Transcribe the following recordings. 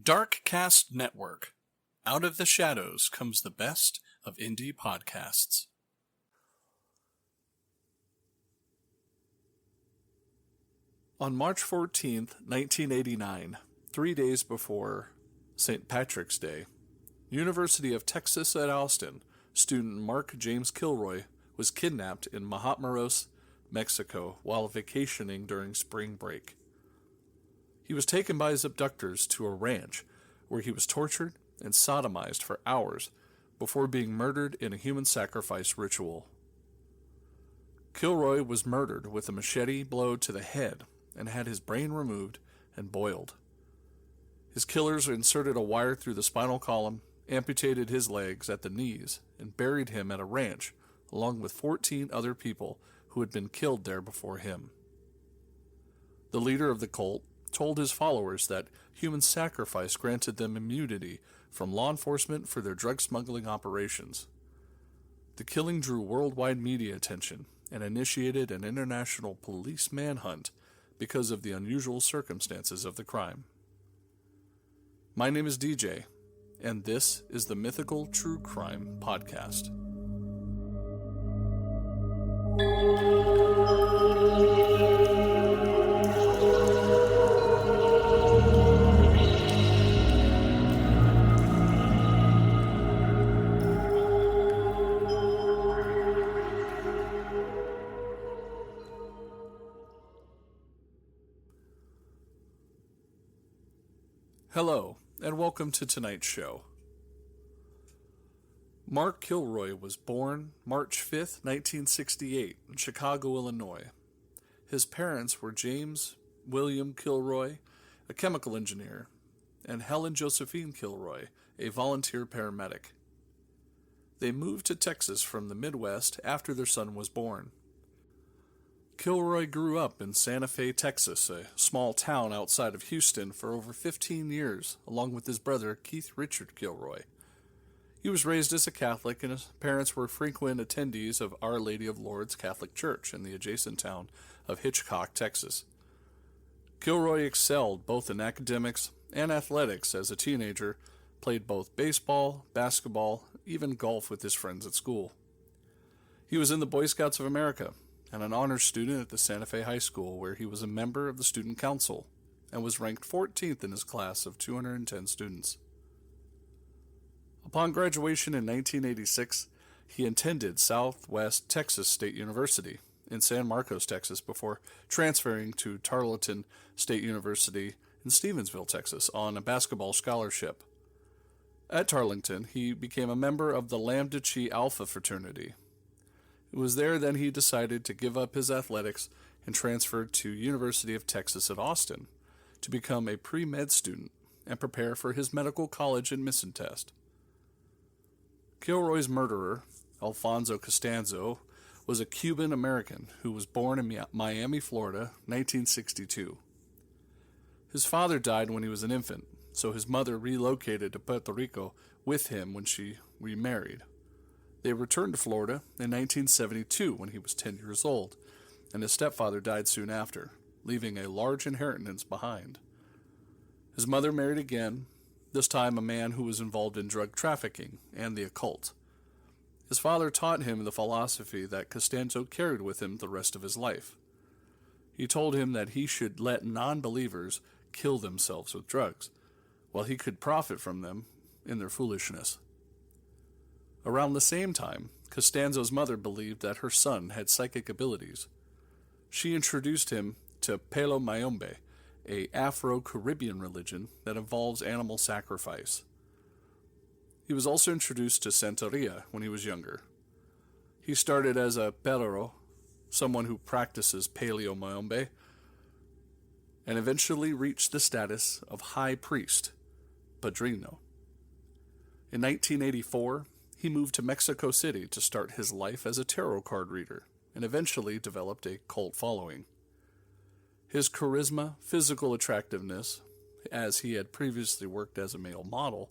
Darkcast Network. Out of the shadows comes the best of indie podcasts. On March 14th, 1989, 3 days before St. Patrick's Day, University of Texas at Austin student Mark James Kilroy was kidnapped in Matamoros, Mexico, while vacationing during spring break. He was taken by his abductors to a ranch where he was tortured and sodomized for hours before being murdered in a human sacrifice ritual. Kilroy was murdered with a machete blow to the head and had his brain removed and boiled. His killers inserted a wire through the spinal column, amputated his legs at the knees, and buried him at a ranch along with 14 other people who had been killed there before him. The leader of the cult told his followers that human sacrifice granted them immunity from law enforcement for their drug smuggling operations. The killing drew worldwide media attention and initiated an international police manhunt because of the unusual circumstances of the crime. My name is DJ, and this is the Mythical True Crime Podcast. Hello, and welcome to tonight's show. Mark Kilroy was born March 5th, 1968, in Chicago, Illinois. His parents were James William Kilroy, a chemical engineer, and Helen Josephine Kilroy, a volunteer paramedic. They moved to Texas from the Midwest after their son was born. Kilroy grew up in Santa Fe, Texas, a small town outside of Houston, for over 15 years, along with his brother Keith Richard Kilroy. He was raised as a Catholic, and his parents were frequent attendees of Our Lady of Lourdes Catholic Church in the adjacent town of Hitchcock, Texas. Kilroy excelled both in academics and athletics as a teenager, played both baseball, basketball, even golf with his friends at school. He was in the Boy Scouts of America and an honors student at the Santa Fe High School, where he was a member of the student council and was ranked 14th in his class of 210 students. Upon graduation in 1986, he attended Southwest Texas State University in San Marcos, Texas, before transferring to Tarleton State University in Stevensville, Texas, on a basketball scholarship. At Tarleton, he became a member of the Lambda Chi Alpha fraternity. It was there that he decided to give up his athletics and transferred to University of Texas at Austin to become a pre-med student and prepare for his medical college admission test. Kilroy's murderer, Alfonso Costanzo, was a Cuban-American who was born in Miami, Florida, 1962. His father died when he was an infant, so his mother relocated to Puerto Rico with him when she remarried. They returned to Florida in 1972 when he was 10 years old, and his stepfather died soon after, leaving a large inheritance behind. His mother married again, this time a man who was involved in drug trafficking and the occult. His father taught him the philosophy that Costanzo carried with him the rest of his life. He told him that he should let non-believers kill themselves with drugs, while he could profit from them in their foolishness. Around the same time, Costanzo's mother believed that her son had psychic abilities. She introduced him to Palo Mayombe, a Afro-Caribbean religion that involves animal sacrifice. He was also introduced to Santeria when he was younger. He started as a perro, someone who practices Paleo Mayombe, and eventually reached the status of high priest, padrino. In 1984, he moved to Mexico City to start his life as a tarot card reader, and eventually developed a cult following. His charisma, physical attractiveness, as he had previously worked as a male model,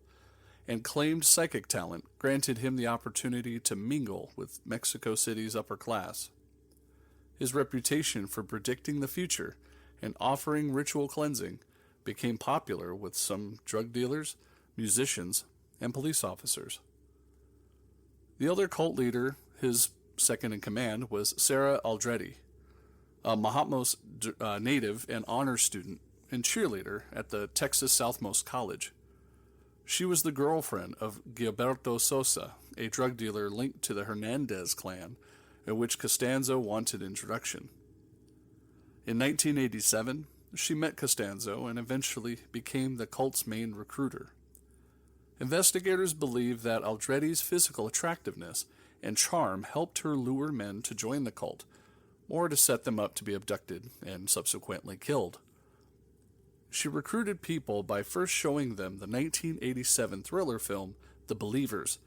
and claimed psychic talent granted him the opportunity to mingle with Mexico City's upper class. His reputation for predicting the future and offering ritual cleansing became popular with some drug dealers, musicians, and police officers. The other cult leader, his second in command, was Sarah Aldrete, a Mahatmos native and honor student and cheerleader at the Texas Southmost College. She was the girlfriend of Gilberto Sosa, a drug dealer linked to the Hernandez clan, in which Costanzo wanted introduction. In 1987, she met Costanzo and eventually became the cult's main recruiter. Investigators believe that Aldrete's physical attractiveness and charm helped her lure men to join the cult, or to set them up to be abducted and subsequently killed. She recruited people by first showing them the 1987 thriller film The Believers,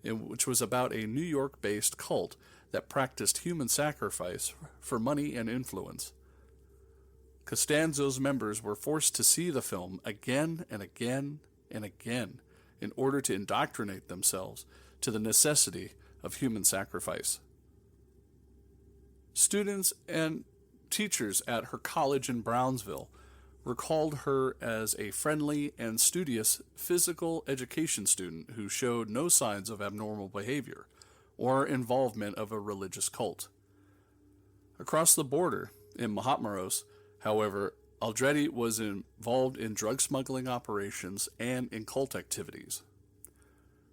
which was about a New York-based cult that practiced human sacrifice for money and influence. Costanzo's members were forced to see the film again and again and again in order to indoctrinate themselves to the necessity of human sacrifice. Students and teachers at her college in Brownsville recalled her as a friendly and studious physical education student who showed no signs of abnormal behavior or involvement of a religious cult. Across the border, in Matamoros, however, Aldrete was involved in drug smuggling operations and in cult activities.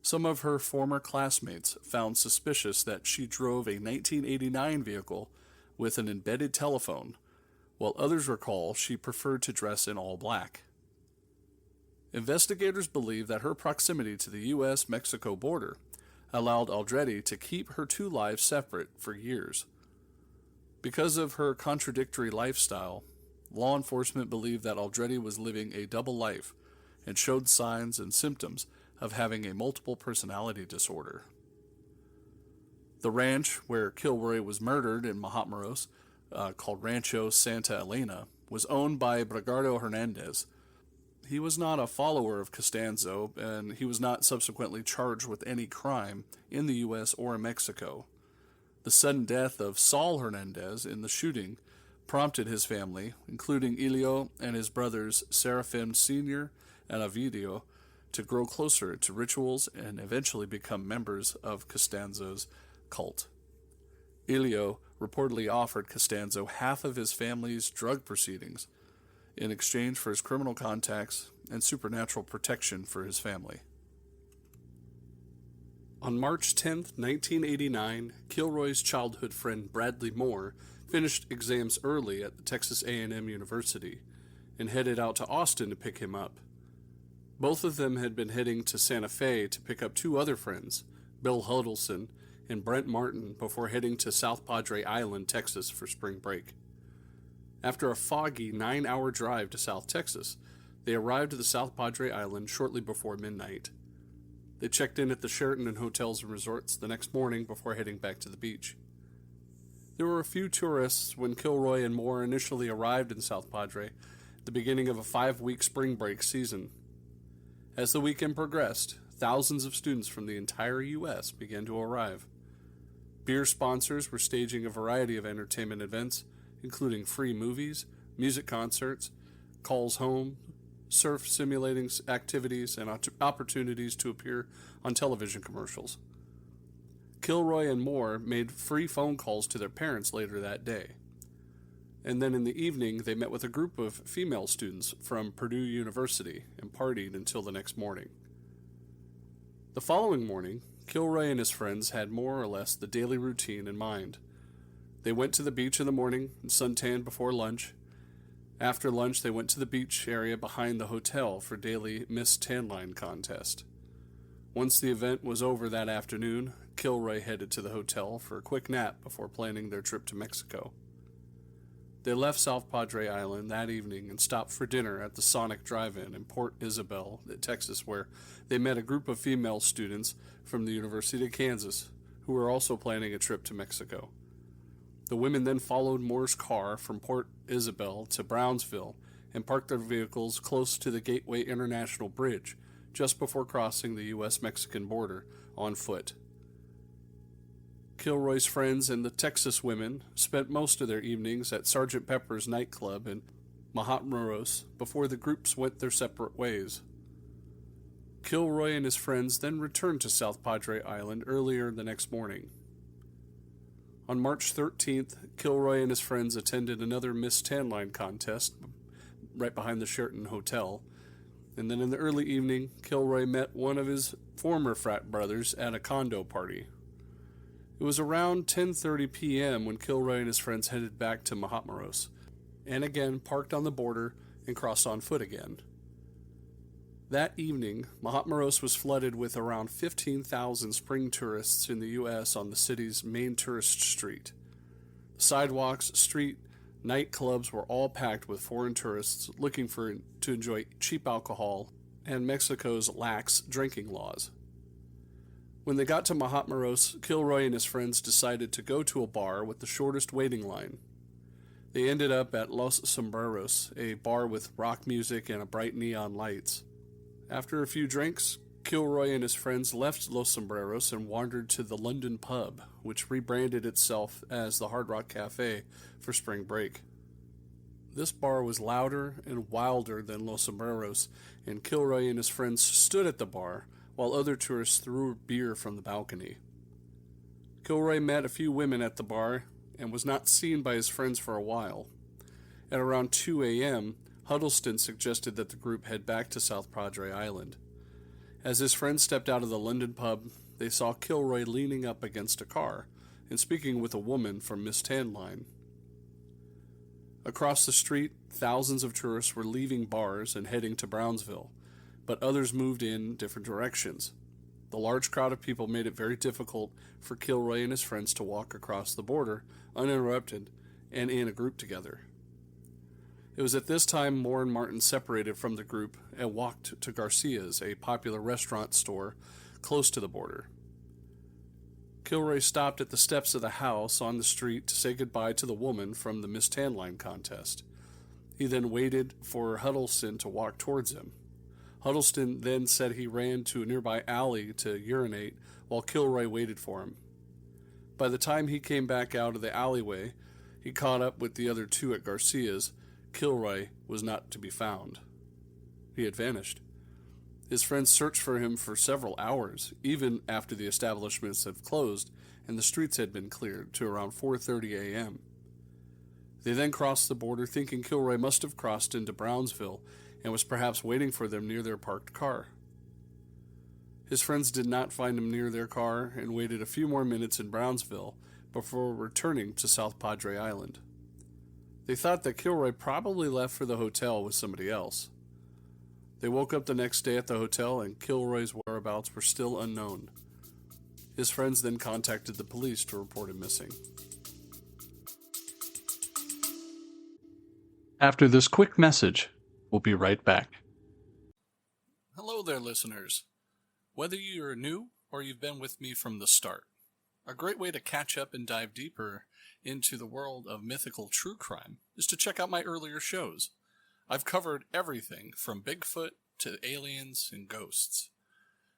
Some of her former classmates found suspicious that she drove a 1989 vehicle with an embedded telephone, while others recall she preferred to dress in all black. Investigators believe that her proximity to the U.S.-Mexico border allowed Aldrete to keep her two lives separate for years. Because of her contradictory lifestyle, law enforcement believed that Aldrete was living a double life and showed signs and symptoms of having a multiple personality disorder. The ranch where Kilroy was murdered in Matamoros, called Rancho Santa Elena, was owned by Bernardo Hernandez. He was not a follower of Costanzo, and he was not subsequently charged with any crime in the U.S. or Mexico. The sudden death of Saul Hernandez in the shooting prompted his family, including Elio and his brothers Serafim Sr. and Ovidio, to grow closer to rituals and eventually become members of Costanzo's cult. Elio reportedly offered Costanzo half of his family's drug proceedings in exchange for his criminal contacts and supernatural protection for his family. On March 10, 1989, Kilroy's childhood friend Bradley Moore finished exams early at the Texas A&M University and headed out to Austin to pick him up. Both of them had been heading to Santa Fe to pick up two other friends, Bill Huddleston and Brent Martin, before heading to South Padre Island, Texas for spring break. After a foggy 9-hour drive to South Texas, they arrived at the South Padre Island shortly before midnight. They checked in at the Sheraton Hotels and Resorts the next morning before heading back to the beach. There were a few tourists when Kilroy and Moore initially arrived in South Padre at the beginning of a 5-week spring break season. As the weekend progressed, thousands of students from the entire U.S. began to arrive. Beer sponsors were staging a variety of entertainment events, including free movies, music concerts, calls home, surf simulating activities, and opportunities to appear on television commercials. Kilroy and Moore made free phone calls to their parents later that day. And then in the evening, they met with a group of female students from Purdue University and partied until the next morning. The following morning, Kilroy and his friends had more or less the daily routine in mind. They went to the beach in the morning and suntanned before lunch. After lunch, they went to the beach area behind the hotel for daily Miss Tanline contest. Once the event was over that afternoon, Kilroy headed to the hotel for a quick nap before planning their trip to Mexico. They left South Padre Island that evening and stopped for dinner at the Sonic Drive-In in Port Isabel, Texas, where they met a group of female students from the University of Kansas who were also planning a trip to Mexico. The women then followed Moore's car from Port Isabel to Brownsville and parked their vehicles close to the Gateway International Bridge just before crossing the U.S.-Mexican border on foot. Kilroy's friends and the Texas women spent most of their evenings at Sgt. Pepper's nightclub in Matamoros before the groups went their separate ways. Kilroy and his friends then returned to South Padre Island earlier the next morning. On March 13th, Kilroy and his friends attended another Miss Tanline contest right behind the Sheraton Hotel, and then in the early evening, Kilroy met one of his former frat brothers at a condo party. It was around 10:30 p.m. when Kilroy and his friends headed back to Matamoros, and again parked on the border and crossed on foot again. That evening, Matamoros was flooded with around 15,000 spring tourists in the U.S. on the city's main tourist street. The sidewalks, street, nightclubs were all packed with foreign tourists looking to enjoy cheap alcohol and Mexico's lax drinking laws. When they got to Matamoros, Kilroy and his friends decided to go to a bar with the shortest waiting line. They ended up at Los Sombreros, a bar with rock music and bright neon lights. After a few drinks, Kilroy and his friends left Los Sombreros and wandered to the London pub, which rebranded itself as the Hard Rock Cafe for spring break. This bar was louder and wilder than Los Sombreros, and Kilroy and his friends stood at the bar while other tourists threw beer from the balcony. Kilroy met a few women at the bar and was not seen by his friends for a while. At around 2 a.m., Huddleston suggested that the group head back to South Padre Island. As his friends stepped out of the London pub, they saw Kilroy leaning up against a car and speaking with a woman from Miss Tanline. Across the street, thousands of tourists were leaving bars and heading to Brownsville, but others moved in different directions. The large crowd of people made it very difficult for Kilroy and his friends to walk across the border uninterrupted and in a group together. It was at this time Moore and Martin separated from the group and walked to Garcia's, a popular restaurant store close to the border. Kilroy stopped at the steps of the house on the street to say goodbye to the woman from the Miss Tanline contest. He then waited for Huddleston to walk towards him. Huddleston then said he ran to a nearby alley to urinate while Kilroy waited for him. By the time he came back out of the alleyway, he caught up with the other two at Garcia's. Kilroy was not to be found. He had vanished. His friends searched for him for several hours, even after the establishments had closed and the streets had been cleared to around 4:30 a.m. They then crossed the border, thinking Kilroy must have crossed into Brownsville and was perhaps waiting for them near their parked car. His friends did not find him near their car and waited a few more minutes in Brownsville before returning to South Padre Island. They thought that Kilroy probably left for the hotel with somebody else. They woke up the next day at the hotel and Kilroy's whereabouts were still unknown. His friends then contacted the police to report him missing. After this quick message, we'll be right back. Hello there, listeners. Whether you're new or you've been with me from the start, a great way to catch up and dive deeper into the world of mythical true crime is to check out my earlier shows. I've covered everything from Bigfoot to aliens and ghosts.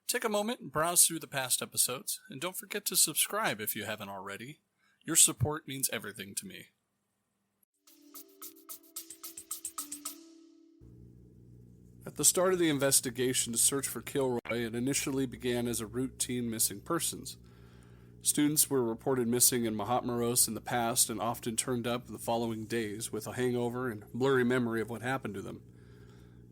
Take a moment and browse through the past episodes, and don't forget to subscribe if you haven't already. Your support means everything to me. At the start of the investigation to search for Kilroy, it initially began as a routine missing persons. Students were reported missing in Matamoros in the past and often turned up the following days with a hangover and blurry memory of what happened to them.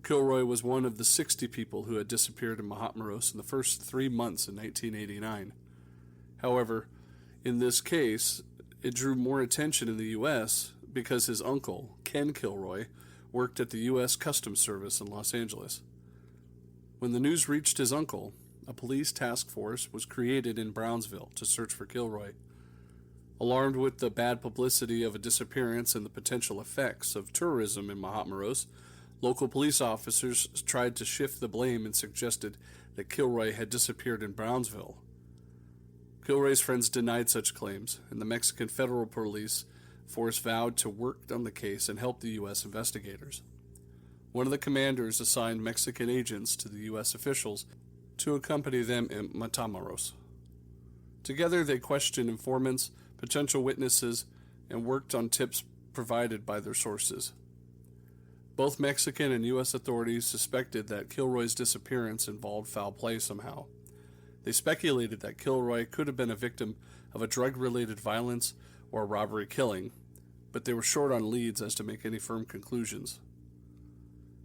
Kilroy was one of the 60 people who had disappeared in Matamoros in the first 3 months in 1989. However, in this case, it drew more attention in the U.S. because his uncle, Ken Kilroy, worked at the U.S. Customs Service in Los Angeles. When the news reached his uncle, a police task force was created in Brownsville to search for Kilroy. Alarmed with the bad publicity of a disappearance and the potential effects of tourism in Matamoros, local police officers tried to shift the blame and suggested that Kilroy had disappeared in Brownsville. Kilroy's friends denied such claims, and the Mexican Federal Police Force vowed to work on the case and help the U.S. investigators. One of the commanders assigned Mexican agents to the U.S. officials to accompany them in Matamoros. Together they questioned informants, potential witnesses, and worked on tips provided by their sources. Both Mexican and U.S. authorities suspected that Kilroy's disappearance involved foul play somehow. They speculated that Kilroy could have been a victim of a drug-related violence or a robbery killing, but they were short on leads as to make any firm conclusions.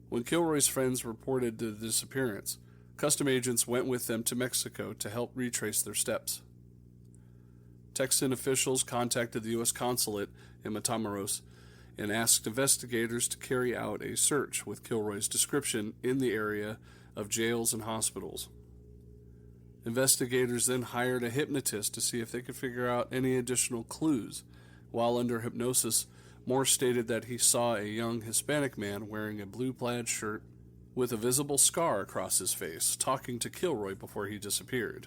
When Kilroy's friends reported the disappearance, custom agents went with them to Mexico to help retrace their steps. Texan officials contacted the U.S. consulate in Matamoros and asked investigators to carry out a search with Kilroy's description in the area of jails and hospitals. Investigators then hired a hypnotist to see if they could figure out any additional clues. While under hypnosis, Moore stated that he saw a young Hispanic man wearing a blue plaid shirt with a visible scar across his face, talking to Kilroy before he disappeared.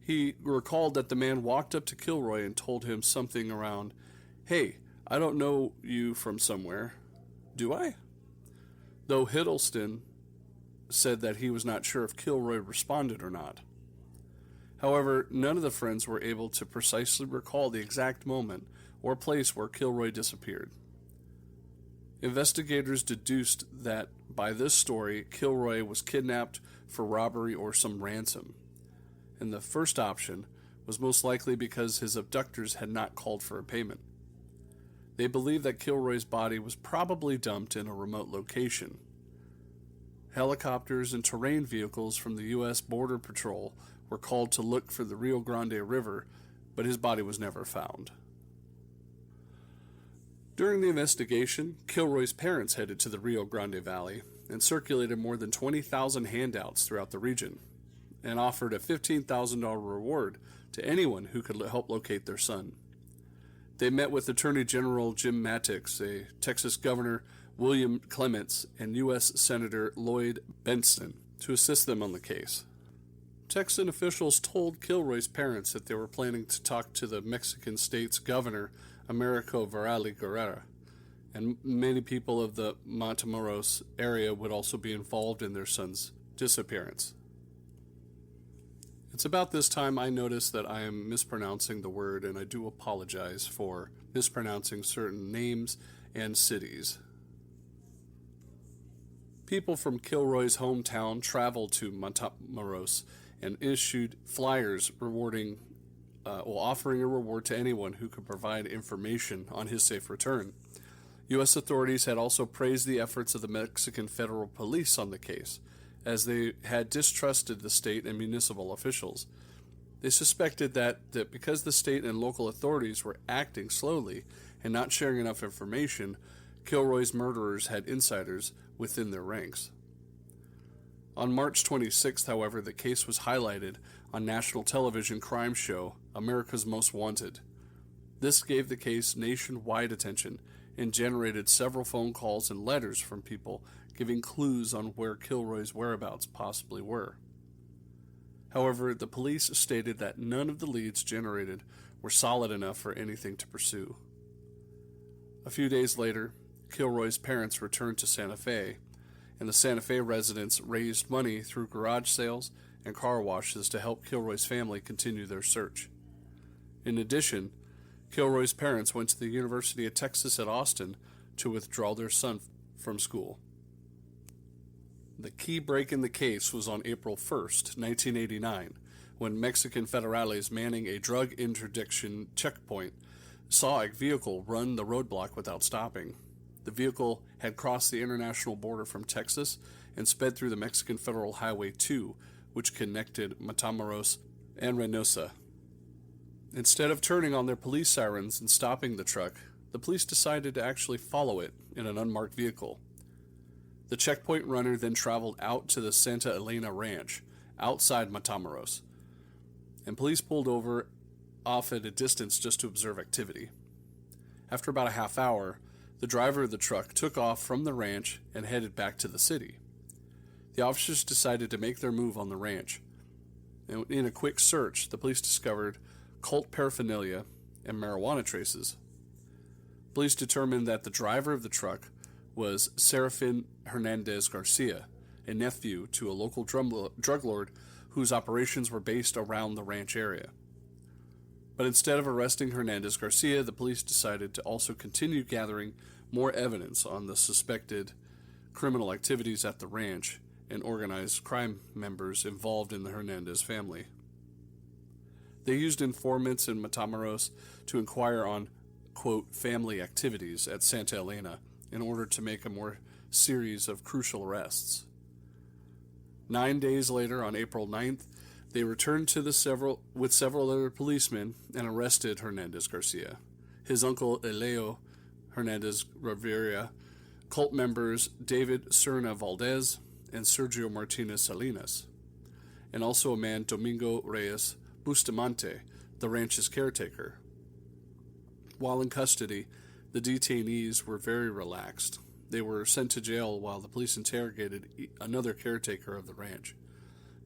He recalled that the man walked up to Kilroy and told him something around, "Hey, I don't know you from somewhere, do I?" Though Hiddleston said that he was not sure if Kilroy responded or not. However, none of the friends were able to precisely recall the exact moment or place where Kilroy disappeared. Investigators deduced that by this story, Kilroy was kidnapped for robbery or some ransom, and the first option was most likely because his abductors had not called for a payment. They believed that Kilroy's body was probably dumped in a remote location. Helicopters and terrain vehicles from the U.S. Border Patrol were called to look for the Rio Grande River, but his body was never found. During the investigation, Kilroy's parents headed to the Rio Grande Valley and circulated more than 20,000 handouts throughout the region and offered a $15,000 reward to anyone who could help locate their son. They met with Attorney General Jim Matix, a Texas Governor William Clements, and U.S. Senator Lloyd Bentsen to assist them on the case. Texan officials told Kilroy's parents that they were planning to talk to the Mexican state's governor, Americo Varela Guerrera, and many people of the Matamoros area would also be involved in their son's disappearance. It's about this time I noticed that I am mispronouncing the word, and I do apologize for mispronouncing certain names and cities. People from Kilroy's hometown traveled to Matamoros and issued flyers offering a reward to anyone who could provide information on his safe return. U.S. authorities had also praised the efforts of the Mexican federal police on the case, as they had distrusted the state and municipal officials. They suspected that because the state and local authorities were acting slowly and not sharing enough information, Kilroy's murderers had insiders within their ranks. On March 26th, however, the case was highlighted on national television crime show America's Most Wanted. This gave the case nationwide attention and generated several phone calls and letters from people giving clues on where Kilroy's whereabouts possibly were. However, the police stated that none of the leads generated were solid enough for anything to pursue. A few days later, Kilroy's parents returned to Santa Fe, and the Santa Fe residents raised money through garage sales and car washes to help Kilroy's family continue their search. In addition, Kilroy's parents went to the University of Texas at Austin to withdraw their son from school. The key break in the case was on April 1st, 1989, when Mexican federales manning a drug interdiction checkpoint saw a vehicle run the roadblock without stopping. The vehicle had crossed the international border from Texas and sped through the Mexican Federal Highway 2, which connected Matamoros and Reynosa. Instead of turning on their police sirens and stopping the truck, the police decided to actually follow it in an unmarked vehicle. The checkpoint runner then traveled out to the Santa Elena Ranch, outside Matamoros, and police pulled over off at a distance just to observe activity. After about a half hour, the driver of the truck took off from the ranch and headed back to the city. The officers decided to make their move on the ranch. And in a quick search, the police discovered cult paraphernalia and marijuana traces. Police determined that the driver of the truck was Serafin Hernandez Garcia, a nephew to a local drug lord whose operations were based around the ranch area. But instead of arresting Hernandez Garcia, the police decided to also continue gathering more evidence on the suspected criminal activities at the ranch and organized crime members involved in the Hernandez family. They used informants in Matamoros to inquire on, quote, family activities at Santa Elena in order to make a more series of crucial arrests. 9 days later, on April 9th, they returned to with several other policemen and arrested Hernandez Garcia, his uncle Eleo Hernandez Rivera, cult members David Serna Valdez and Sergio Martinez Salinas, and also a man Domingo Reyes Bustamante, the ranch's caretaker. While in custody, the detainees were very relaxed. They were sent to jail while the police interrogated another caretaker of the ranch.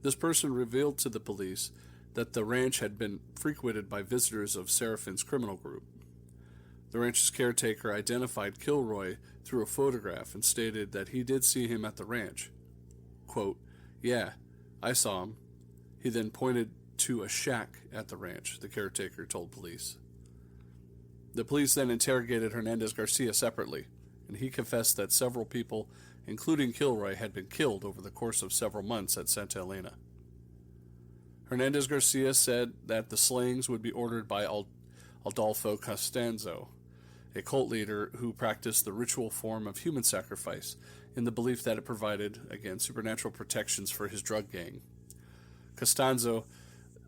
This person revealed to the police that the ranch had been frequented by visitors of Seraphin's criminal group. The ranch's caretaker identified Kilroy through a photograph and stated that he did see him at the ranch. Quote, "Yeah, I saw him." He then pointed to a shack at the ranch, the caretaker told police. The police then interrogated Hernandez Garcia separately, and he confessed that several people, including Kilroy, had been killed over the course of several months at Santa Elena. Hernandez Garcia said that the slayings would be ordered by Adolfo Costanzo, a cult leader who practiced the ritual form of human sacrifice in the belief that it provided, again, supernatural protections for his drug gang. Costanzo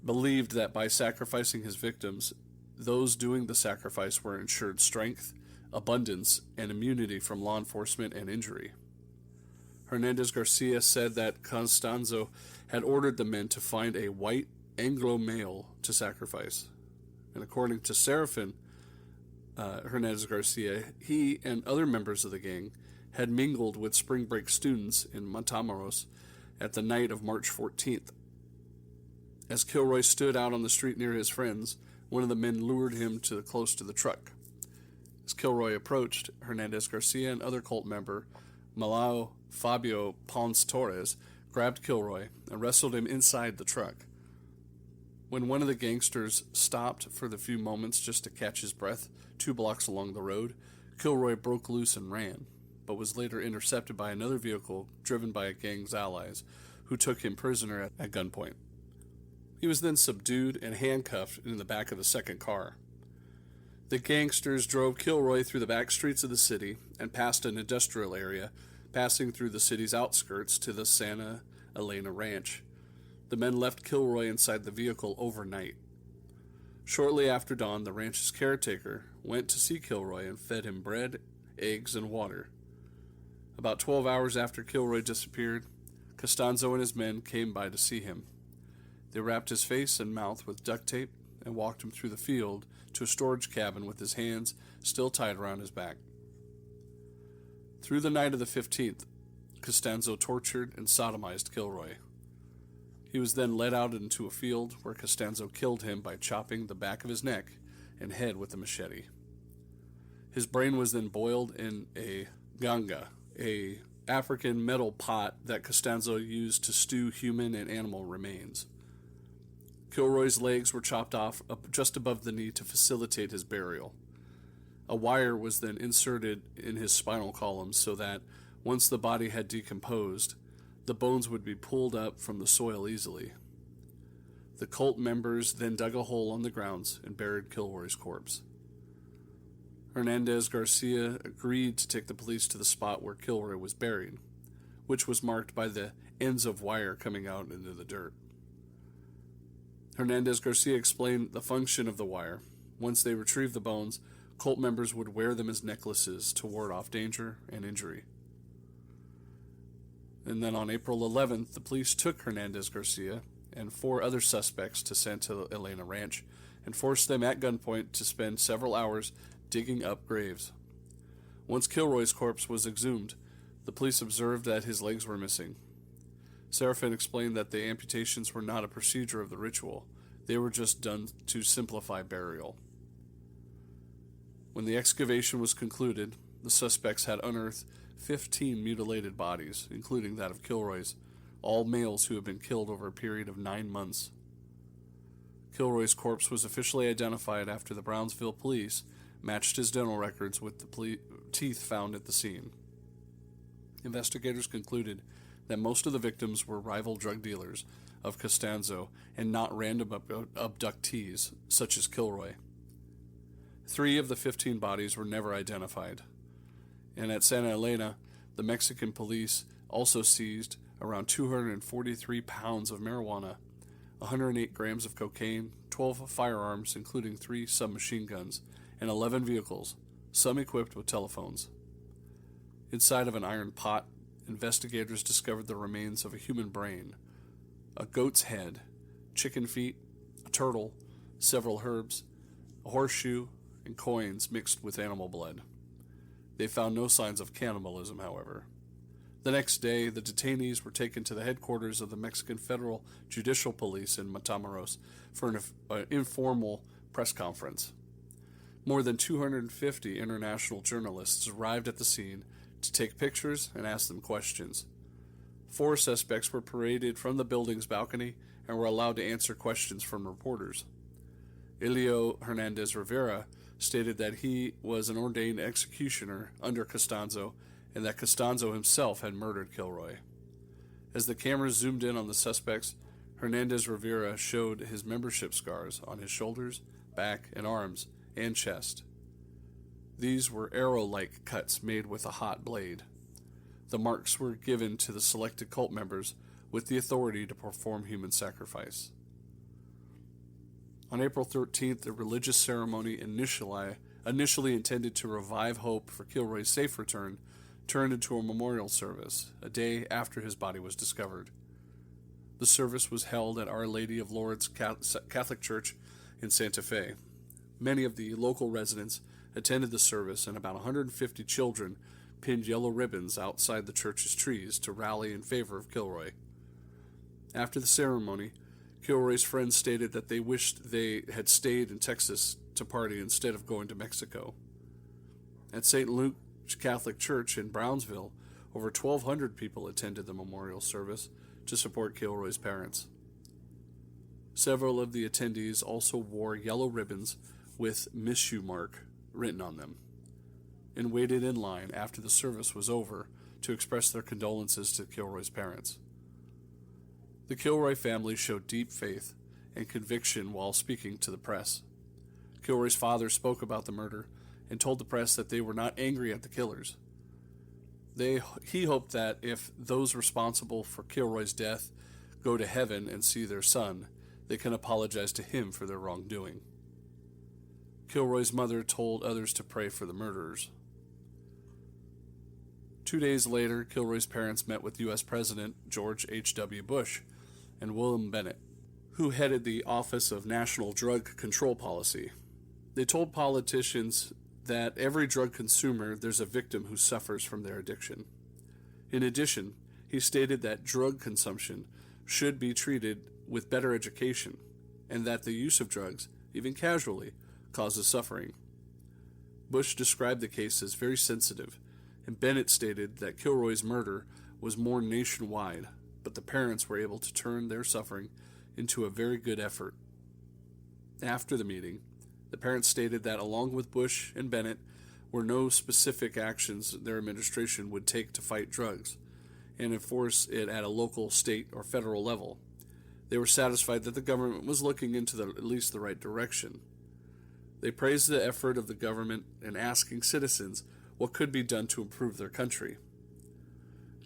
believed that by sacrificing his victims, those doing the sacrifice were ensured strength, abundance, and immunity from law enforcement and injury. Hernandez Garcia said that Costanzo had ordered the men to find a white Anglo male to sacrifice. And according to Seraphin Hernandez Garcia, he and other members of the gang had mingled with spring break students in Matamoros at the night of March 14th. As Kilroy stood out on the street near his friends, one of the men lured him close to the truck. As Kilroy approached, Hernandez Garcia and other cult member Malao Fabio Pons Torres grabbed Kilroy and wrestled him inside the truck. When one of the gangsters stopped for the few moments just to catch his breath 2 blocks along the road, Kilroy broke loose and ran, but was later intercepted by another vehicle driven by a gang's allies, who took him prisoner at gunpoint. He was then subdued and handcuffed in the back of the second car. The gangsters drove Kilroy through the back streets of the city and past an industrial area, passing through the city's outskirts to the Santa Elena Ranch. The men left Kilroy inside the vehicle overnight. Shortly after dawn, the ranch's caretaker went to see Kilroy and fed him bread, eggs, and water. About 12 hours after Kilroy disappeared, Costanzo and his men came by to see him. They wrapped his face and mouth with duct tape and walked him through the field to a storage cabin with his hands still tied around his back. Through the night of the 15th, Costanzo tortured and sodomized Kilroy. He was then led out into a field where Costanzo killed him by chopping the back of his neck and head with a machete. His brain was then boiled in a ganga, a African metal pot that Costanzo used to stew human and animal remains. Kilroy's legs were chopped off just above the knee to facilitate his burial. A wire was then inserted in his spinal column so that, once the body had decomposed, the bones would be pulled up from the soil easily. The cult members then dug a hole on the grounds and buried Kilroy's corpse. Hernandez Garcia agreed to take the police to the spot where Kilroy was buried, which was marked by the ends of wire coming out into the dirt. Hernandez Garcia explained the function of the wire. Once they retrieved the bones, cult members would wear them as necklaces to ward off danger and injury. And then on April 11th, the police took Hernandez Garcia and 4 other suspects to Santa Elena Ranch and forced them at gunpoint to spend several hours digging up graves. Once Kilroy's corpse was exhumed, the police observed that his legs were missing. Seraphin explained that the amputations were not a procedure of the ritual. They were just done to simplify burial. When the excavation was concluded, the suspects had unearthed 15 mutilated bodies, including that of Kilroy's, all males who had been killed over a period of 9 months. Kilroy's corpse was officially identified after the Brownsville police matched his dental records with the teeth found at the scene. Investigators concluded that most of the victims were rival drug dealers of Costanzo and not random abductees, such as Kilroy. 3 of the 15 bodies were never identified. And at Santa Elena, the Mexican police also seized around 243 pounds of marijuana, 108 grams of cocaine, 12 firearms, including 3 submachine guns, and 11 vehicles, some equipped with telephones. Inside of an iron pot, investigators discovered the remains of a human brain, a goat's head, chicken feet, a turtle, several herbs, a horseshoe, and coins mixed with animal blood. They found no signs of cannibalism, however. The next day, the detainees were taken to the headquarters of the Mexican Federal Judicial Police in Matamoros for an informal press conference. More than 250 international journalists arrived at the scene to take pictures and ask them questions. 4 suspects were paraded from the building's balcony and were allowed to answer questions from reporters. Elio Hernandez Rivera stated that he was an ordained executioner under Costanzo and that Costanzo himself had murdered Kilroy. As the cameras zoomed in on the suspects, Hernandez Rivera showed his membership scars on his shoulders, back, and arms, and chest. These were arrow-like cuts made with a hot blade. The marks were given to the selected cult members with the authority to perform human sacrifice. On April 13th, a religious ceremony initially intended to revive hope for Kilroy's safe return turned into a memorial service a day after his body was discovered. The service was held at Our Lady of Lourdes Catholic Church in Santa Fe. Many of the local residents attended the service, and about 150 children pinned yellow ribbons outside the church's trees to rally in favor of Kilroy. After the ceremony, Kilroy's friends stated that they wished they had stayed in Texas to party instead of going to Mexico. At St. Luke Catholic Church in Brownsville, over 1,200 people attended the memorial service to support Kilroy's parents. Several of the attendees also wore yellow ribbons with "Miss You" mark written on them, and waited in line after the service was over to express their condolences to Kilroy's parents. The Kilroy family showed deep faith and conviction while speaking to the press. Kilroy's father spoke about the murder and told the press that they were not angry at the killers. He hoped that if those responsible for Kilroy's death go to heaven and see their son, they can apologize to him for their wrongdoing. Kilroy's mother told others to pray for the murderers. 2 days later, Kilroy's parents met with U.S. President George H.W. Bush and William Bennett, who headed the Office of National Drug Control Policy. They told politicians that every drug consumer, there's a victim who suffers from their addiction. In addition, he stated that drug consumption should be treated with better education, and that the use of drugs, even casually, causes suffering. Bush described the case as very sensitive, and Bennett stated that Kilroy's murder was more nationwide, but the parents were able to turn their suffering into a very good effort. After the meeting, the parents stated that along with Bush and Bennett were no specific actions their administration would take to fight drugs and enforce it at a local, state, or federal level. They were satisfied that the government was looking into at least the right direction. They praised the effort of the government in asking citizens what could be done to improve their country.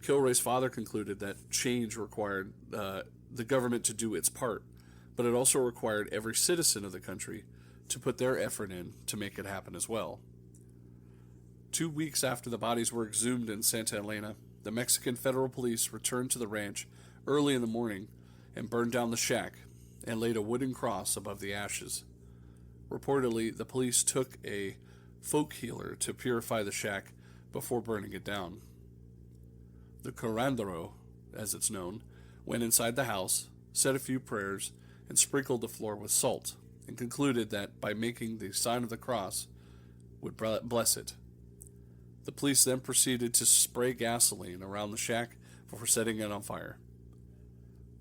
Kilroy's father concluded that change required the government to do its part, but it also required every citizen of the country to put their effort in to make it happen as well. 2 weeks after the bodies were exhumed in Santa Elena, the Mexican federal police returned to the ranch early in the morning and burned down the shack and laid a wooden cross above the ashes. Reportedly, the police took a folk healer to purify the shack before burning it down. The curandero, as it's known, went inside the house, said a few prayers, and sprinkled the floor with salt, and concluded that by making the sign of the cross would bless it. The police then proceeded to spray gasoline around the shack before setting it on fire.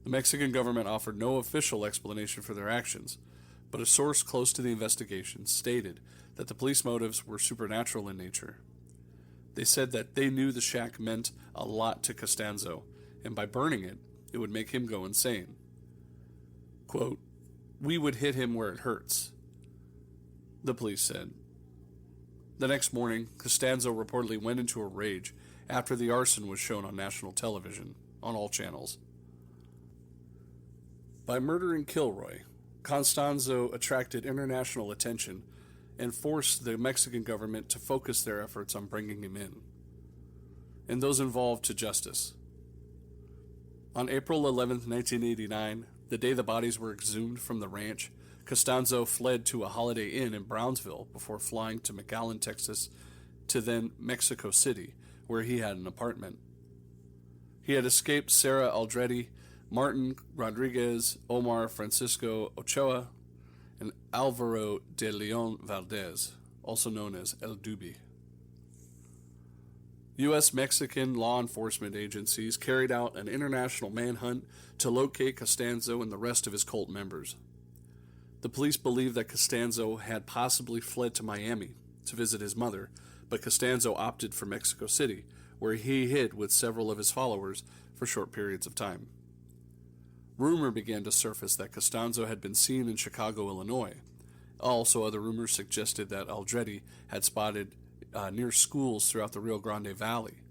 The Mexican government offered no official explanation for their actions, but a source close to the investigation stated that the police motives were supernatural in nature. They said that they knew the shack meant a lot to Costanzo, and by burning it, it would make him go insane. Quote, "We would hit him where it hurts," the police said. The next morning, Costanzo reportedly went into a rage after the arson was shown on national television, on all channels. By murdering Kilroy, Costanzo attracted international attention and forced the Mexican government to focus their efforts on bringing him in, and those involved to justice. On April 11, 1989, the day the bodies were exhumed from the ranch, Costanzo fled to a Holiday Inn in Brownsville before flying to McAllen, Texas, to then Mexico City, where he had an apartment. He had escaped Sarah Aldrete, Martin Rodriguez, Omar Francisco Ochoa, and Alvaro de Leon Valdez, also known as El Dubi. U.S.-Mexican law enforcement agencies carried out an international manhunt to locate Costanzo and the rest of his cult members. The police believed that Costanzo had possibly fled to Miami to visit his mother, but Costanzo opted for Mexico City, where he hid with several of his followers for short periods of time. Rumor began to surface that Costanzo had been seen in Chicago, Illinois. Also, other rumors suggested that Aldrete had spotted near schools throughout the Rio Grande Valley,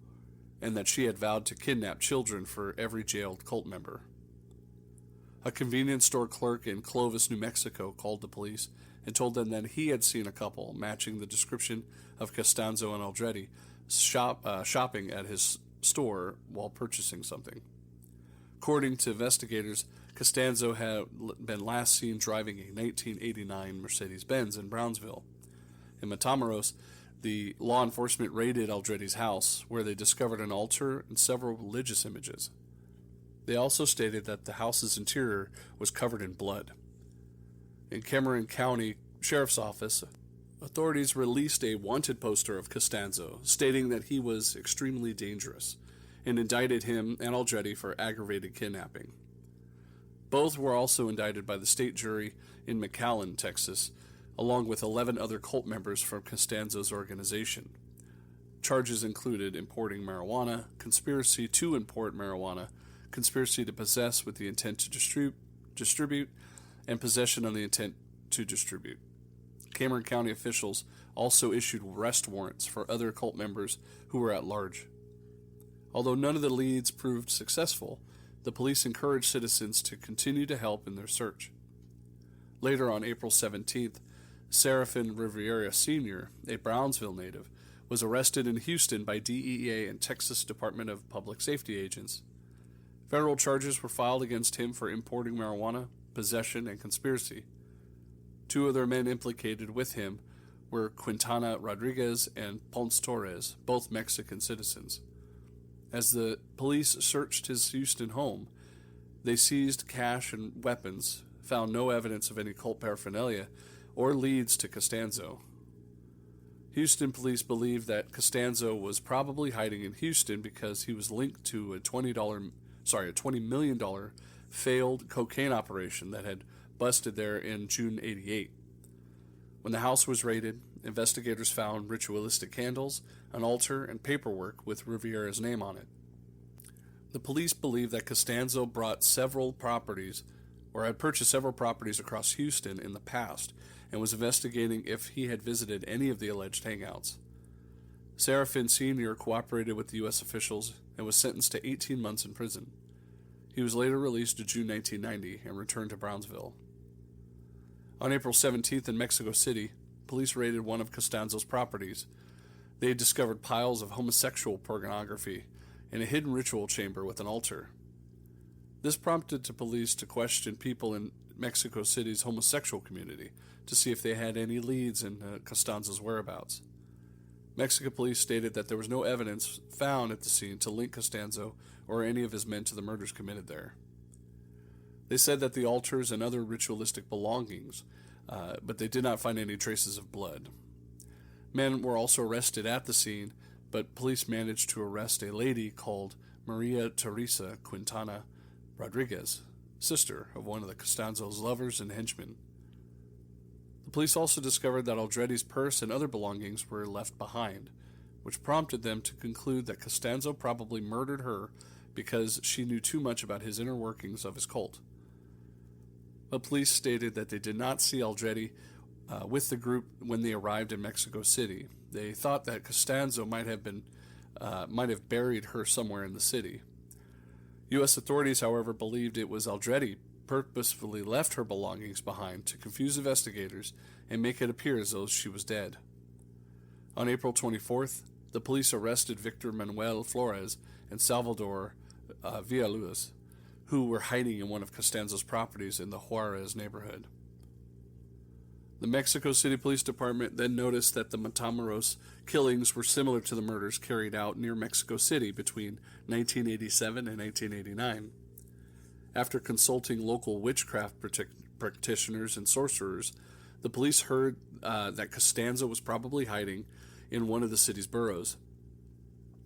and that she had vowed to kidnap children for every jailed cult member. A convenience store clerk in Clovis, New Mexico, called the police and told them that he had seen a couple matching the description of Costanzo and Aldrete shopping at his store while purchasing something. According to investigators, Costanzo had been last seen driving a 1989 Mercedes-Benz in Brownsville. In Matamoros, the law enforcement raided Aldrete's house, where they discovered an altar and several religious images. They also stated that the house's interior was covered in blood. In Cameron County Sheriff's Office, authorities released a wanted poster of Costanzo, stating that he was extremely dangerous, and indicted him and Aldrete for aggravated kidnapping. Both were also indicted by the state jury in McAllen, Texas, along with 11 other cult members from Costanzo's organization. Charges included importing marijuana, conspiracy to import marijuana, conspiracy to possess with the intent to distribute, and possession on the intent to distribute. Cameron County officials also issued arrest warrants for other cult members who were at large. Although none of the leads proved successful, the police encouraged citizens to continue to help in their search. Later on April 17th, Serafin Rivera Sr., a Brownsville native, was arrested in Houston by DEA and Texas Department of Public Safety agents. Federal charges were filed against him for importing marijuana, possession, and conspiracy. Two other men implicated with him were Quintana Rodriguez and Ponce Torres, both Mexican citizens. As the police searched his Houston home, they seized cash and weapons, found no evidence of any cult paraphernalia or leads to Costanzo. Houston police believed that Costanzo was probably hiding in Houston because he was linked to a $20 million failed cocaine operation that had busted there in June '88. When the house was raided, investigators found ritualistic candles, an altar, and paperwork with Rivera's name on it. The police believe that Costanzo bought several properties, or had purchased several properties across Houston in the past, and was investigating if he had visited any of the alleged hangouts. Serafin Sr. cooperated with the U.S. officials and was sentenced to 18 months in prison. He was later released in June 1990 and returned to Brownsville. On April 17th in Mexico City, police raided one of Costanzo's properties. They had discovered piles of homosexual pornography and a hidden ritual chamber with an altar. This prompted the police to question people in Mexico City's homosexual community to see if they had any leads in Costanzo's whereabouts. Mexican police stated that there was no evidence found at the scene to link Costanzo or any of his men to the murders committed there. They said that the altars and other ritualistic belongings, but they did not find any traces of blood. Men were also arrested at the scene, but police managed to arrest a lady called Maria Teresa Quintana Rodriguez, sister of one of the Costanzo's lovers and henchmen. The police also discovered that Aldrete's purse and other belongings were left behind, which prompted them to conclude that Costanzo probably murdered her because she knew too much about his inner workings of his cult. But police stated that they did not see Aldrete with the group when they arrived in Mexico City. They thought that Costanzo might have buried her somewhere in the city. U.S. authorities, however, believed it was Aldrete purposefully left her belongings behind to confuse investigators and make it appear as though she was dead. On April 24th, the police arrested Victor Manuel Flores and Salvador Villaluz, who were hiding in one of Costanzo's properties in the Juarez neighborhood. The Mexico City Police Department then noticed that the Matamoros killings were similar to the murders carried out near Mexico City between 1987 and 1989. After consulting local witchcraft practitioners and sorcerers, the police heard that Costanzo was probably hiding in one of the city's boroughs.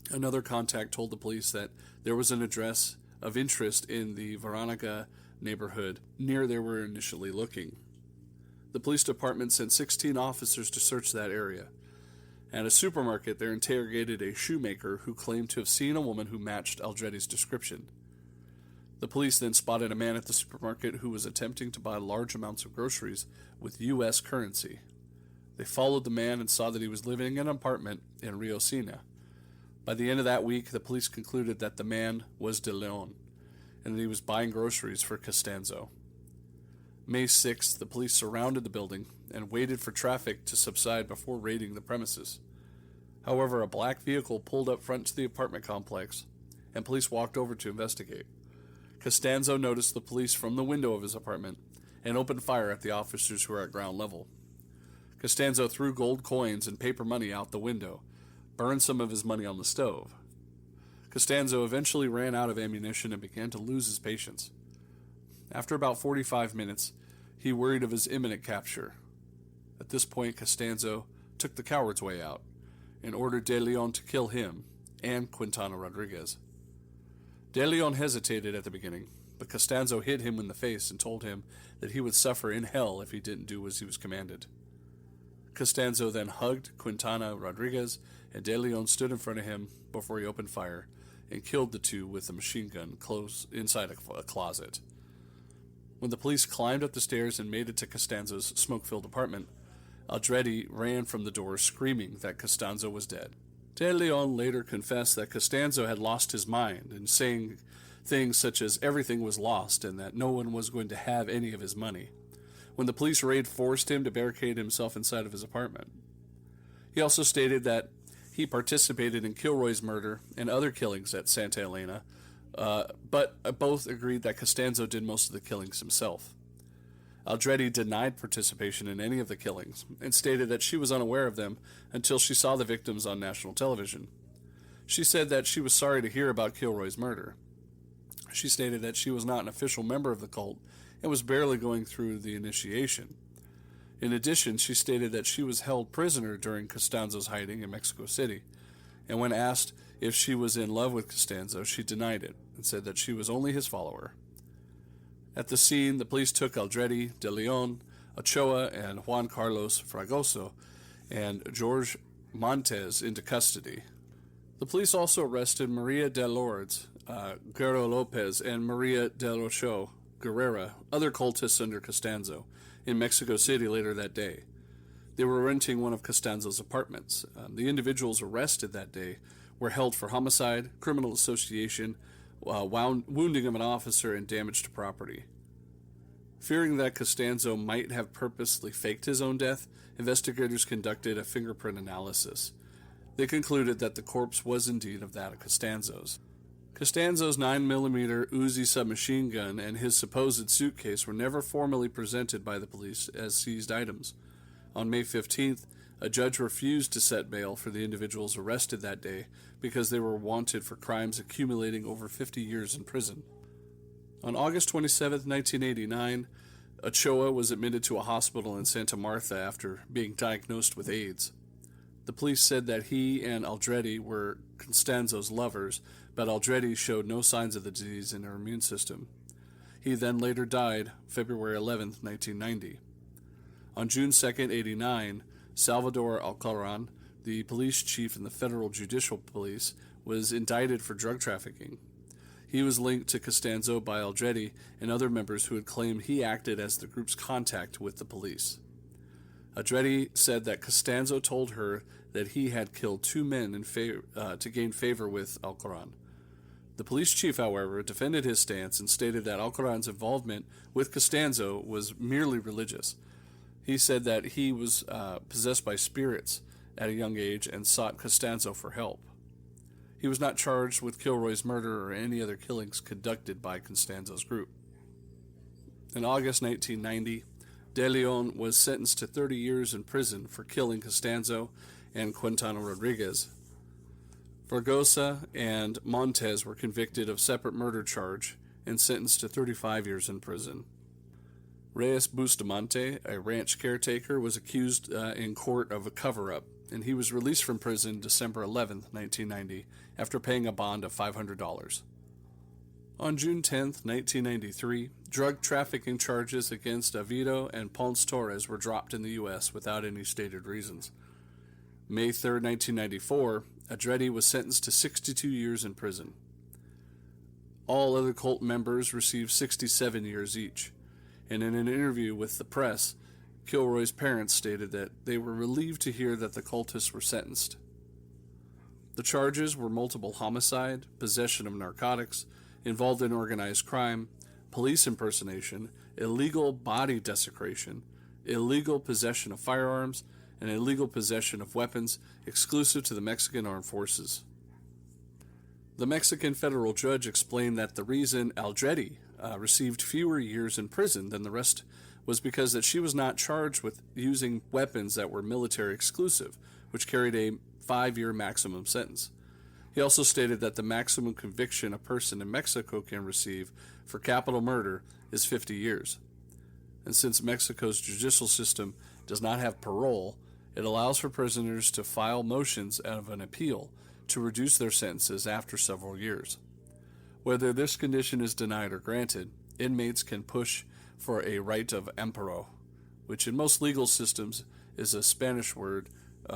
Another contact told the police that there was an address of interest in the Veronica neighborhood near they were initially looking. The police department sent 16 officers to search that area. At a supermarket, they interrogated a shoemaker who claimed to have seen a woman who matched Aldrete's description. The police then spotted a man at the supermarket who was attempting to buy large amounts of groceries with U.S. currency. They followed the man and saw that he was living in an apartment in Rio Sena. By the end of that week, the police concluded that the man was De Leon, and that he was buying groceries for Costanzo. May 6th, the police surrounded the building and waited for traffic to subside before raiding the premises. However, a black vehicle pulled up front to the apartment complex, and police walked over to investigate. Costanzo noticed the police from the window of his apartment and opened fire at the officers who were at ground level. Costanzo threw gold coins and paper money out the window, burned some of his money on the stove. Costanzo eventually ran out of ammunition and began to lose his patience. After about 45 minutes, he worried of his imminent capture. At this point, Costanzo took the coward's way out and ordered De Leon to kill him and Quintana Rodriguez. De Leon hesitated at the beginning, but Costanzo hit him in the face and told him that he would suffer in hell if he didn't do as he was commanded. Costanzo then hugged Quintana Rodriguez, and De Leon stood in front of him before he opened fire and killed the two with a machine gun close inside a closet. When the police climbed up the stairs and made it to Costanzo's smoke-filled apartment, Aldrete ran from the door screaming that Costanzo was dead. De Leon later confessed that Costanzo had lost his mind and saying things such as everything was lost and that no one was going to have any of his money, when the police raid forced him to barricade himself inside of his apartment. He also stated that he participated in Kilroy's murder and other killings at Santa Elena, but both agreed that Costanzo did most of the killings himself. Aldrete denied participation in any of the killings and stated that she was unaware of them until she saw the victims on national television. She said that she was sorry to hear about Kilroy's murder. She stated that she was not an official member of the cult and was barely going through the initiation. In addition, she stated that she was held prisoner during Costanzo's hiding in Mexico City, and when asked if she was in love with Costanzo, she denied it and said that she was only his follower. At the scene, the police took Aldrete, De Leon, Ochoa, and Juan Carlos Fragoso, and George Montes into custody. The police also arrested Maria de Lourdes, Guerrero Lopez, and Maria del Ocho Guerrera, other cultists under Costanzo, in Mexico City later that day. They were renting one of Costanzo's apartments. The individuals arrested that day were held for homicide, criminal association, wounding of an officer, and damage to property. Fearing that Costanzo might have purposely faked his own death, investigators conducted a fingerprint analysis. They concluded that the corpse was indeed of that of Costanzo's. Costanzo's 9mm Uzi submachine gun and his supposed suitcase were never formally presented by the police as seized items. On May 15th, a judge refused to set bail for the individuals arrested that day because they were wanted for crimes accumulating over 50 years in prison. On August 27, 1989, Ochoa was admitted to a hospital in Santa Marta after being diagnosed with AIDS. The police said that he and Aldrete were Costanzo's lovers, but Aldrete showed no signs of the disease in her immune system. He then later died February 11, 1990. On June 2, 1989, Salvador Alcaran, the police chief in the Federal Judicial Police, was indicted for drug trafficking. He was linked to Costanzo by Aldrete and other members who had claimed he acted as the group's contact with the police. Aldrete said that Costanzo told her that he had killed 2 men to gain favor with Alcoran. The police chief, however, defended his stance and stated that Alcoran's involvement with Costanzo was merely religious. He said that he was possessed by spirits at a young age and sought Costanzo for help. He was not charged with Kilroy's murder or any other killings conducted by Costanzo's group. In August 1990, De Leon was sentenced to 30 years in prison for killing Costanzo and Quintana Rodriguez. Vergosa and Montes were convicted of separate murder charge and sentenced to 35 years in prison. Reyes Bustamante, a ranch caretaker, was accused in court of a cover-up, and he was released from prison December 11, 1990, after paying a bond of $500. On June 10, 1993, drug trafficking charges against Avito and Ponce Torres were dropped in the U.S. without any stated reasons. May 3, 1994, Aldrete was sentenced to 62 years in prison. All other cult members received 67 years each, and in an interview with the press, Kilroy's parents stated that they were relieved to hear that the cultists were sentenced. The charges were multiple homicide, possession of narcotics, involved in organized crime, police impersonation, illegal body desecration, illegal possession of firearms, and illegal possession of weapons exclusive to the Mexican Armed Forces. The Mexican federal judge explained that the reason Aldrete received fewer years in prison than the rest was because that she was not charged with using weapons that were military exclusive, which carried a 5-year maximum sentence. He also stated that the maximum conviction a person in Mexico can receive for capital murder is 50 years. And since Mexico's judicial system does not have parole, it allows for prisoners to file motions of an appeal to reduce their sentences after several years. Whether this condition is denied or granted, inmates can push for a right of amparo, which in most legal systems is a Spanish word.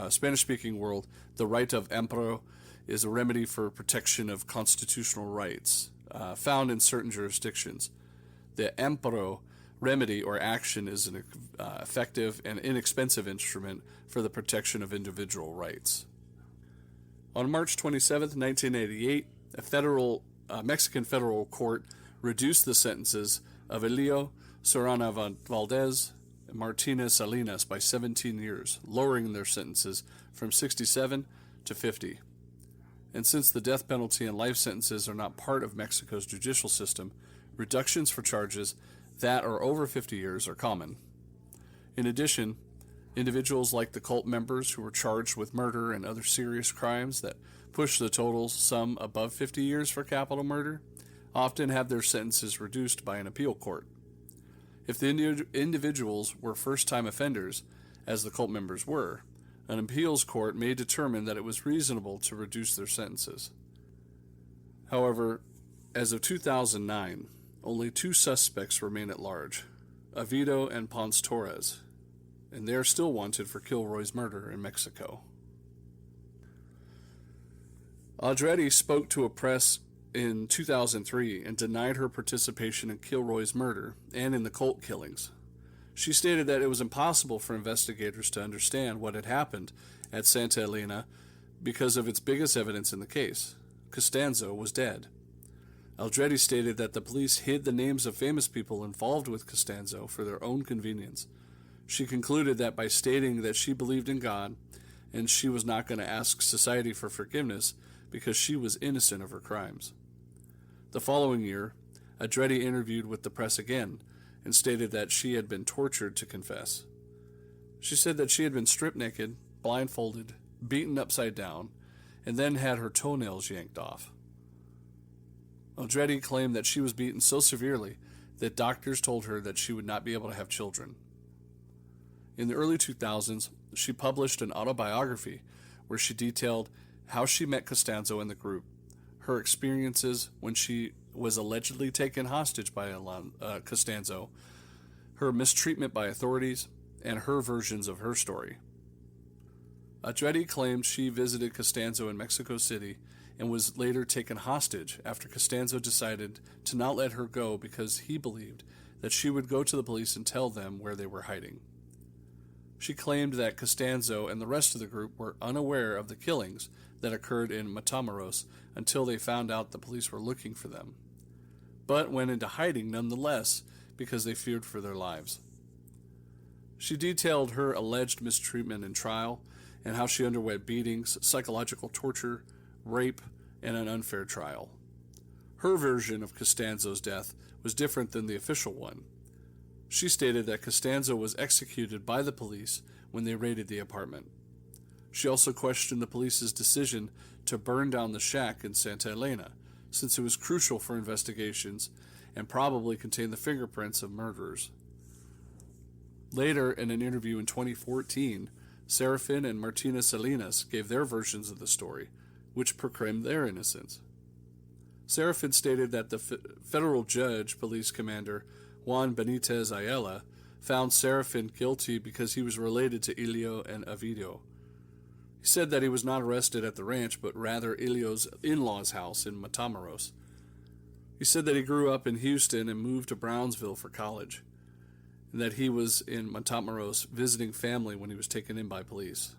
Spanish-speaking world, the right of amparo is a remedy for protection of constitutional rights found in certain jurisdictions. The amparo remedy or action is an effective and inexpensive instrument for the protection of individual rights. On March 27, 1988, a Mexican federal court reduced the sentences of Elio Serrano Valdez and Martinez Salinas by 17 years, lowering their sentences from 67 to 50. And since the death penalty and life sentences are not part of Mexico's judicial system, reductions for charges that are over 50 years are common. In addition, individuals like the cult members who were charged with murder and other serious crimes that push the total sum above 50 years for capital murder often have their sentences reduced by an appeal court. If the individuals were first-time offenders, as the cult members were, an appeals court may determine that it was reasonable to reduce their sentences. However, as of 2009, only 2 suspects remain at large, Avito and Ponce Torres, and they are still wanted for Kilroy's murder in Mexico. Aldrete spoke to a press in 2003 and denied her participation in Kilroy's murder and in the cult killings. She stated that it was impossible for investigators to understand what had happened at Santa Elena because of its biggest evidence in the case. Costanzo was dead. Aldrete stated that the police hid the names of famous people involved with Costanzo for their own convenience. She concluded that by stating that she believed in God and she was not going to ask society for forgiveness because she was innocent of her crimes. The following year, Aldrete interviewed with the press again and stated that she had been tortured to confess. She said that she had been stripped naked, blindfolded, beaten upside down, and then had her toenails yanked off. Aldrete claimed that she was beaten so severely that doctors told her that she would not be able to have children. In the early 2000s, she published an autobiography where she detailed how she met Costanzo and the group, her experiences when she was allegedly taken hostage by Costanzo, her mistreatment by authorities, and her versions of her story. Andretti claimed she visited Costanzo in Mexico City and was later taken hostage after Costanzo decided to not let her go because he believed that she would go to the police and tell them where they were hiding. She claimed that Costanzo and the rest of the group were unaware of the killings that occurred in Matamoros until they found out the police were looking for them, but went into hiding nonetheless because they feared for their lives. She detailed her alleged mistreatment in trial and how she underwent beatings, psychological torture, rape, and an unfair trial. Her version of Costanzo's death was different than the official one. She stated that Costanzo was executed by the police when they raided the apartment. She also questioned the police's decision to burn down the shack in Santa Elena, since it was crucial for investigations and probably contained the fingerprints of murderers. Later, in an interview in 2014, Serafin and Martina Salinas gave their versions of the story, which proclaimed their innocence. Serafin stated that the federal judge, police commander Juan Benitez Ayala, found Serafin guilty because he was related to Elio and Ovidio. He said that he was not arrested at the ranch, but rather Elio's in-laws' house in Matamoros. He said that he grew up in Houston and moved to Brownsville for college, and that he was in Matamoros visiting family when he was taken in by police.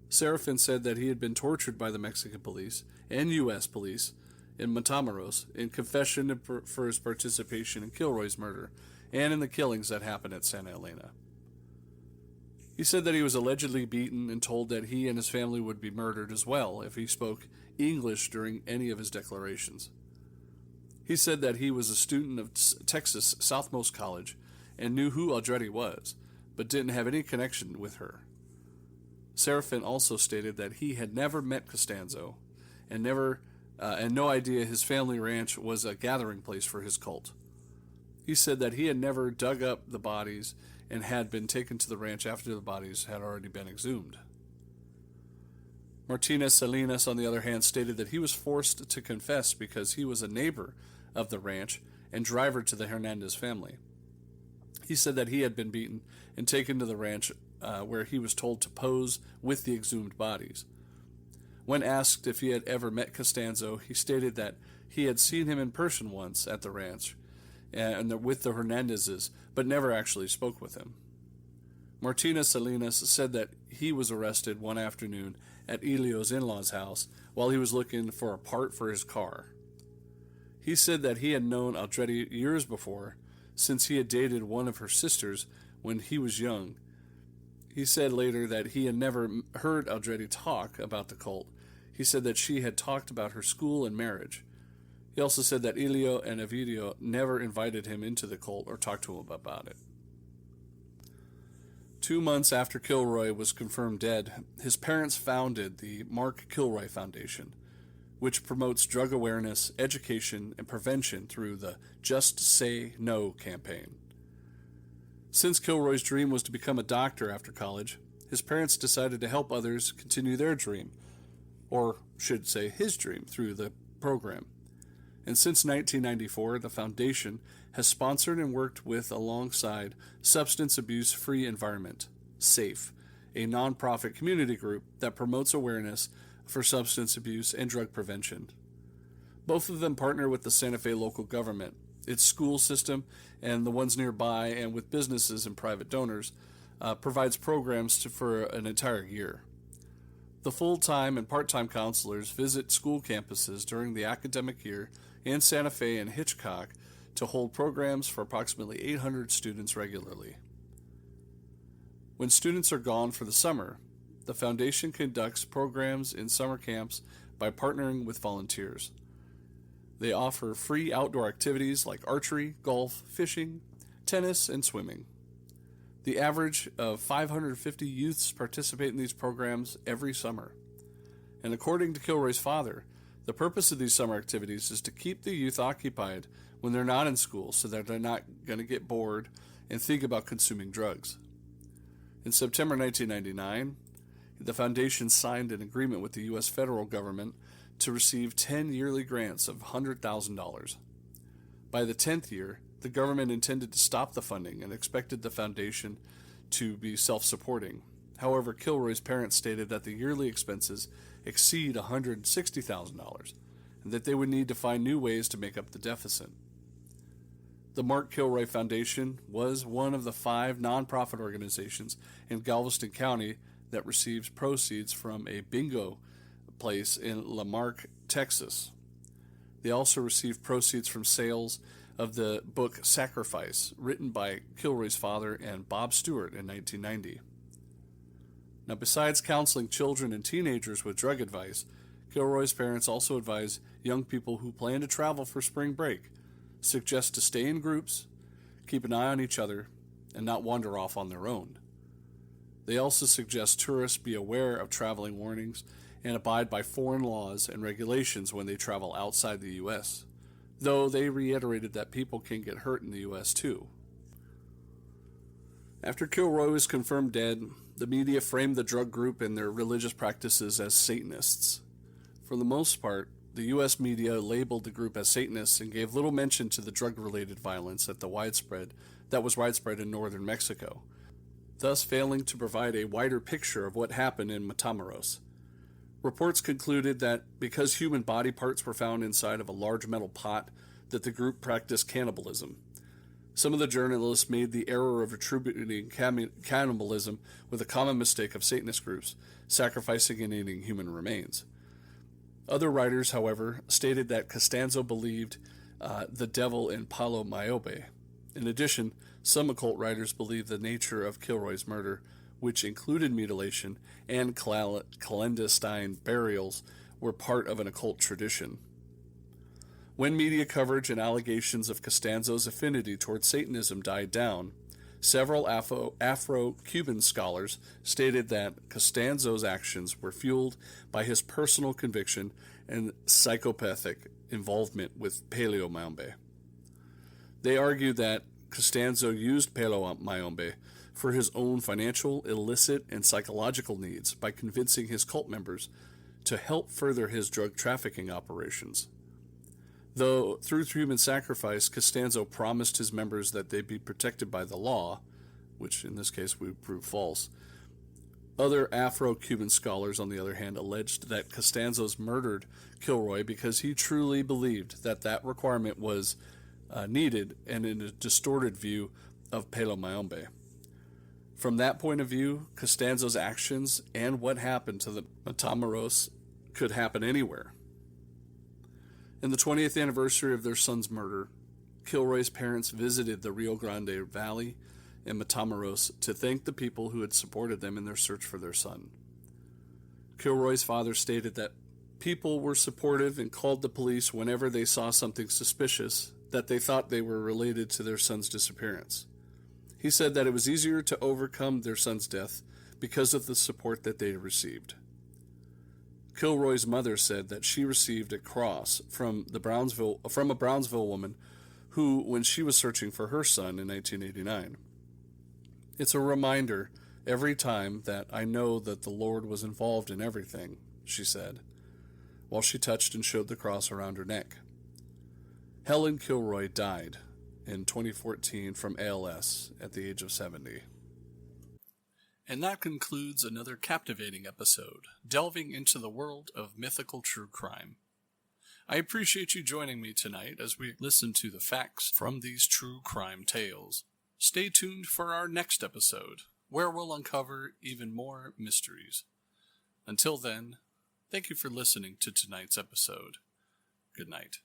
Serafin said that he had been tortured by the Mexican police and U.S. police in Matamoros in confession for his participation in Kilroy's murder and in the killings that happened at Santa Elena. He said that he was allegedly beaten and told that he and his family would be murdered as well if he spoke English during any of his declarations. He said that he was a student of Texas Southmost College and knew who Andretti was, but didn't have any connection with her. Serafin also stated that he had never met Costanzo and no idea his family ranch was a gathering place for his cult. He said that he had never dug up the bodies and had been taken to the ranch after the bodies had already been exhumed. Martinez Salinas, on the other hand, stated that he was forced to confess because he was a neighbor of the ranch and driver to the Hernandez family. He said that he had been beaten and taken to the ranch where he was told to pose with the exhumed bodies. When asked if he had ever met Costanzo, he stated that he had seen him in person once at the ranch and with the Hernandezes, but never actually spoke with him. Martinez Salinas said that he was arrested one afternoon at Elio's in-laws' house while he was looking for a part for his car. He said that he had known Andretti years before, since he had dated one of her sisters when he was young. He said later that he had never heard Andretti talk about the cult. He said that she had talked about her school and marriage. He also said that Elio and Ovidio never invited him into the cult or talked to him about it. 2 months after Kilroy was confirmed dead, his parents founded the Mark Kilroy Foundation, which promotes drug awareness, education, and prevention through the Just Say No campaign. Since Kilroy's dream was to become a doctor after college, his parents decided to help others continue their dream, or should say his dream, through the program. And since 1994, the foundation has sponsored and worked with alongside Substance Abuse Free Environment, SAFE, a nonprofit community group that promotes awareness for substance abuse and drug prevention. Both of them partner with the Santa Fe local government, its school system, and the ones nearby, and with businesses and private donors, provides programs for an entire year. The full-time and part-time counselors visit school campuses during the academic year in Santa Fe and Hitchcock to hold programs for approximately 800 students regularly. When students are gone for the summer, the foundation conducts programs in summer camps by partnering with volunteers. They offer free outdoor activities like archery, golf, fishing, tennis, and swimming. The average of 550 youths participate in these programs every summer. And according to Kilroy's father, the purpose of these summer activities is to keep the youth occupied when they're not in school so that they're not going to get bored and think about consuming drugs. In September 1999, the foundation signed an agreement with the U.S. federal government to receive 10 yearly grants of $100,000. By the 10th year, the government intended to stop the funding and expected the foundation to be self-supporting. However, Kilroy's parents stated that the yearly expenses exceed $160,000 and that they would need to find new ways to make up the deficit. The Mark Kilroy Foundation was one of the 5 nonprofit organizations in Galveston County that receives proceeds from a bingo place in Lamarck, Texas. They also received proceeds from sales of the book Sacrifice, written by Kilroy's father and Bob Stewart in 1990. Now, besides counseling children and teenagers with drug advice, Kilroy's parents also advise young people who plan to travel for spring break, suggest to stay in groups, keep an eye on each other, and not wander off on their own. They also suggest tourists be aware of traveling warnings and abide by foreign laws and regulations when they travel outside the U.S., though they reiterated that people can get hurt in the U.S. too. After Kilroy was confirmed dead, the media framed the drug group and their religious practices as Satanists. For the most part, the U.S. media labeled the group as Satanists and gave little mention to the drug-related violence that was widespread in northern Mexico, thus failing to provide a wider picture of what happened in Matamoros. Reports concluded that because human body parts were found inside of a large metal pot, that the group practiced cannibalism. Some of the journalists made the error of attributing cannibalism with a common mistake of Satanist groups, sacrificing and eating human remains. Other writers, however, stated that Costanzo believed the devil in Palo Mayombe. In addition, some occult writers believed the nature of Kilroy's murder, which included mutilation and clandestine burials, were part of an occult tradition. When media coverage and allegations of Costanzo's affinity towards Satanism died down, several Afro-Cuban scholars stated that Costanzo's actions were fueled by his personal conviction and psychopathic involvement with Paleo Mayombe. They argued that Costanzo used Paleo Mayombe for his own financial, illicit, and psychological needs by convincing his cult members to help further his drug trafficking operations. Though, through human sacrifice, Costanzo promised his members that they'd be protected by the law, which in this case would prove false. Other Afro-Cuban scholars, on the other hand, alleged that Costanzo's murdered Kilroy because he truly believed that that requirement was needed, and in a distorted view of Paleo Mayombe. From that point of view, Costanzo's actions and what happened to the Matamoros could happen anywhere. In the 20th anniversary of their son's murder, Kilroy's parents visited the Rio Grande Valley and Matamoros to thank the people who had supported them in their search for their son. Kilroy's father stated that people were supportive and called the police whenever they saw something suspicious that they thought they were related to their son's disappearance. He said that it was easier to overcome their son's death because of the support that they received. Kilroy's mother said that she received a cross from a Brownsville woman who, when she was searching for her son in 1989. It's a reminder every time that I know that the Lord was involved in everything, she said, while she touched and showed the cross around her neck. Helen Kilroy died in 2014 from ALS at the age of 70. And that concludes another captivating episode, delving into the world of mythical true crime. I appreciate you joining me tonight as we listen to the facts from these true crime tales. Stay tuned for our next episode, where we'll uncover even more mysteries. Until then, thank you for listening to tonight's episode. Good night.